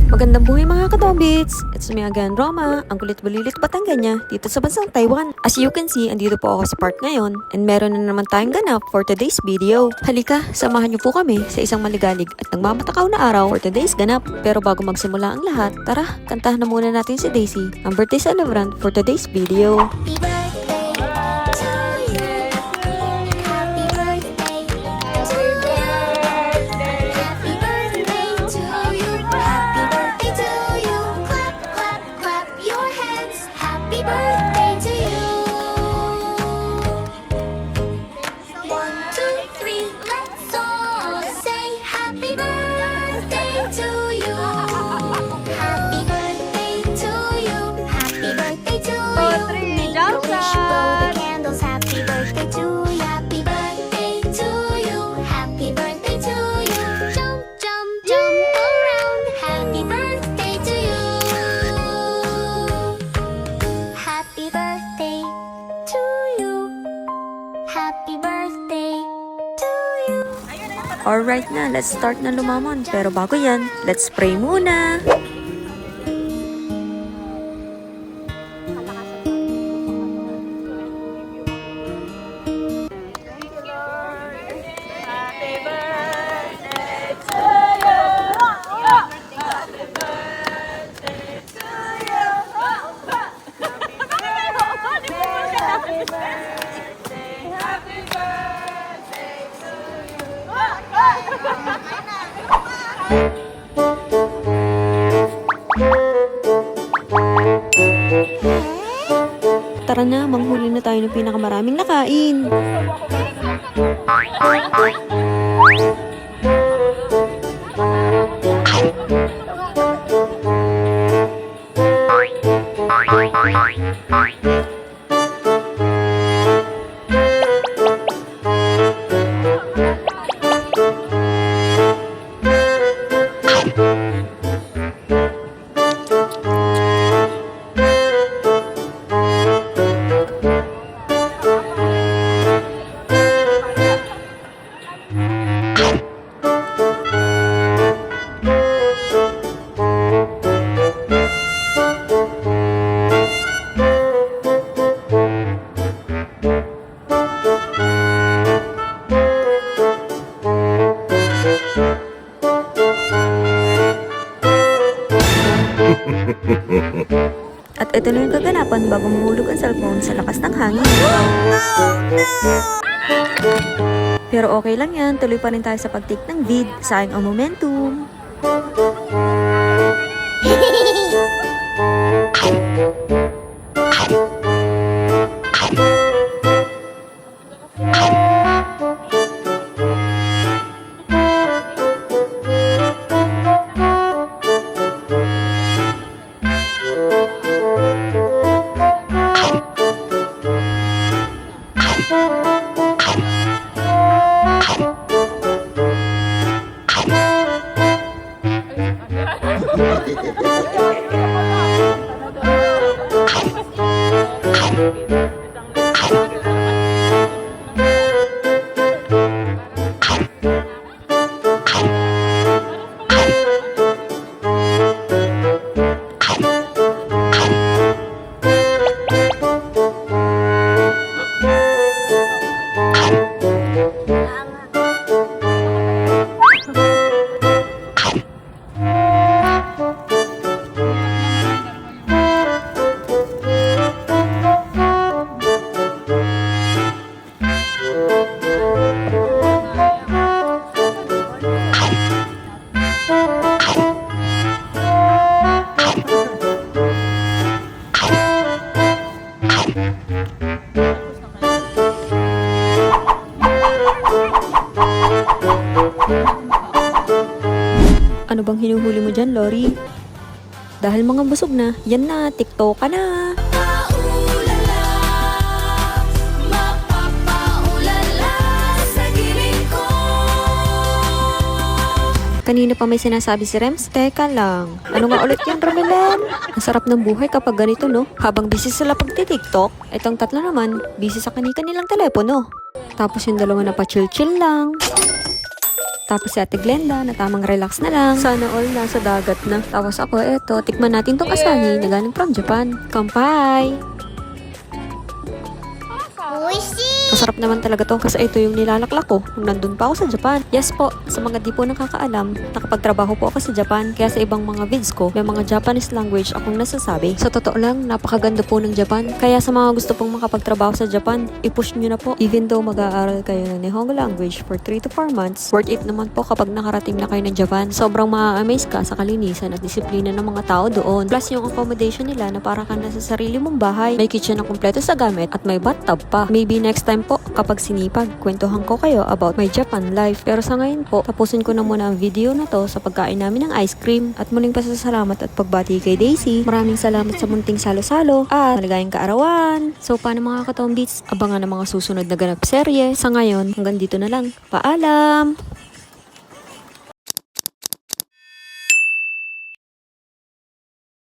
Magandang buhay mga katobits! It's me again, Roma, ang kulit-bulilit Batangganya dito sa bansang Taiwan. As you can see, andito po ako sa park ngayon and meron na naman tayong ganap for today's video. Halika, samahan niyo po kami sa isang maligalig at nagmamatakaw na araw for today's ganap. Pero bago magsimula ang lahat, tara, kantahan na muna natin si Daisy, ang birthday celebrant for today's video. Alright na, let's start na lumamon. Pero bago yan, let's pray muna! Tara na, manghuli na tayo ng pinakamaraming nakain. At ito na yung kaganapan bago mahulog ang cellphone sa lakas ng hangin. Pero okay lang yan, tuloy pa rin tayo sa pag-take ng vid, sayang ang momentum. Ano bang hinuhuli mo dyan, Lori? Dahil mga busog na, yan na, TikTok ka na! Kanina pa may sinasabi si Rems, teka lang. Ano nga ulit yun, Romelan? Ang sarap ng buhay kapag ganito, no? Habang busy sila pagti-TikTok, itong tatlo naman, busy sa kanilang telepono. Tapos yung dalawa na pa chill-chill lang. Tapos si Ate Glenda na tamang relax na lang. Sana all nasa dagat na. Tapos ako, eto, tikman natin tong asahi na galing from Japan. Kampai! Masarap naman talaga to kasi ito yung nilalaklak ko nung nandun pa ako sa Japan. Yes po, sa mga di po nakakaalam, nakapagtrabaho po ako sa Japan kaya sa ibang mga vids ko, may mga Japanese language akong nasasabi. Sa totoo lang, napakaganda po ng Japan. Kaya sa mga gusto pong makapagtrabaho sa Japan, i-push nyo na po. Even though mag-aaral kayo ng Nihongo language for 3 to 4 months, worth it naman po kapag nakarating na kayo ng Japan. Sobrang ma-amaze ka sa kalinisan at disiplina ng mga tao doon. Plus yung accommodation nila na para ka nasa sarili mong bahay. May kitchen na kumpleto sa gamit at may bathtub pa. Maybe next time po, kapag sinipag, kwentuhan ko kayo about my Japan life. Pero sa ngayon po, tapusin ko na muna ang video na to sa pagkain namin ng ice cream. At muling pasasalamat at pagbati kay Daisy. Maraming salamat sa munting salo-salo at maligayang kaarawan. So paano mga katombits? Abangan ang mga susunod na ganap serye. Sa ngayon, hanggang dito na lang. Paalam!